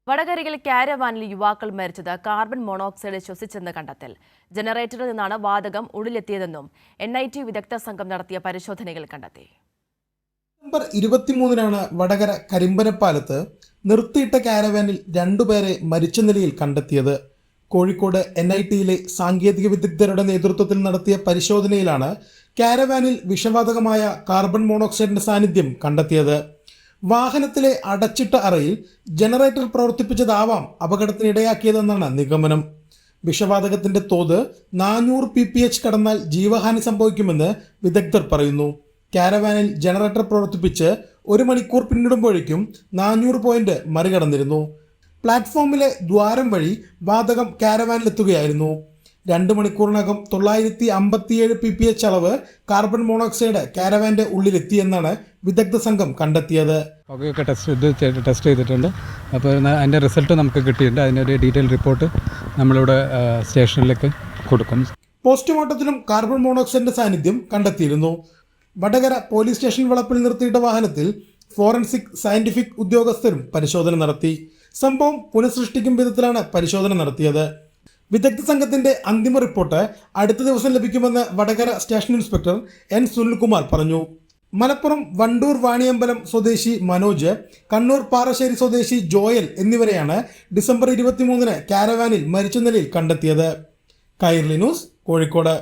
വടകരയിൽ കാരവാനിൽ യുവാക്കൾ മരിച്ചത് കാർബൺ മോണോക്സൈഡ് ശ്വസിച്ചെന്ന് കണ്ടെത്തൽ. ജനറേറ്ററിൽ നിന്നാണ് വാതകം ഉള്ളിലെത്തിയതെന്നും NIT വിദഗ്ധ സംഘം നടത്തിയ പരിശോധനയിൽ കണ്ടെത്തി. നവംബർ 23-നാണ് വടകര കരിമ്പനപ്പാലത്ത് നിർത്തിയിട്ട കാരവാനിൽ 2 പേരെ മരിച്ച നിലയിൽ കണ്ടെത്തിയത്. കോഴിക്കോട് NITയിലെ സാങ്കേതിക വിദഗ്ധരുടെ നേതൃത്വത്തിൽ നടത്തിയ പരിശോധനയിലാണ് കാരവാനിൽ വിഷവാതകമായ കാർബൺ മോണോക്സൈഡിന്റെ സാന്നിധ്യം കണ്ടെത്തിയത്. വാഹനത്തിലെ അടച്ചിട്ട അറയിൽ ജനറേറ്റർ പ്രവർത്തിപ്പിച്ചതാവാം അപകടത്തിനിടയാക്കിയതെന്നാണ് നിഗമനം. വിഷവാതകത്തിന്റെ തോത് 400 pph കടന്നാൽ ജീവഹാനി സംഭവിക്കുമെന്ന് വിദഗ്ധർ പറയുന്നു. കാരവാനിൽ ജനറേറ്റർ പ്രവർത്തിപ്പിച്ച് 1 മണിക്കൂർ പിന്നിടുമ്പോഴേക്കും 400 പോയിന്റ് മറികടന്നിരുന്നു. പ്ലാറ്റ്ഫോമിലെ ദ്വാരം വഴി വാതകം കാരവാനിലെത്തുകയായിരുന്നു. 2 മണിക്കൂറിനകം 957 pph അളവ് കാർബൺ മോണോക്സൈഡ് കാരവാന്റെ ഉള്ളിലെത്തിയെന്നാണ് വിദഗ്ധ സംഘം കണ്ടെത്തിയത്. പുകയൊക്കെ ടെസ്റ്റ് ചെയ്തിട്ടുണ്ട്. അപ്പോൾ അതിൻ്റെ റിസൾട്ട് നമുക്ക് കിട്ടിയിട്ടുണ്ട്. അതിനൊരു ഡീറ്റെയിൽ റിപ്പോർട്ട് നമ്മളിവിടെ സ്റ്റേഷനിലേക്ക് കൊടുക്കും. പോസ്റ്റ്മോർട്ടത്തിലും കാർബൺ മോണോക്സൈഡിന്റെ സാന്നിധ്യം കണ്ടെത്തിയിരുന്നു. വടകര പോലീസ് സ്റ്റേഷൻ വളപ്പിൽ നിർത്തിയിട്ട വാഹനത്തിൽ ഫോറൻസിക് സയന്റിഫിക് ഉദ്യോഗസ്ഥരും പരിശോധന നടത്തി. സംഭവം പുനഃസൃഷ്ടിക്കും വിധത്തിലാണ് പരിശോധന നടത്തിയത്. വിദഗ്ധ സംഘത്തിന്റെ അന്തിമ റിപ്പോർട്ട് അടുത്ത ദിവസം ലഭിക്കുമെന്ന് Vadakara station inspector N. Sunilkumar പറഞ്ഞു. മലപ്പുറം വണ്ടൂർ വാണിയമ്പലം സ്വദേശി മനോജ്, കണ്ണൂർ പാറശ്ശേരി സ്വദേശി ജോയൽ എന്നിവരെയാണ് ഡിസംബർ 23-ന് കാരവാനിൽ മരിച്ച നിലയിൽ കണ്ടെത്തിയത്. കൈരളി ന്യൂസ്, കോഴിക്കോട്.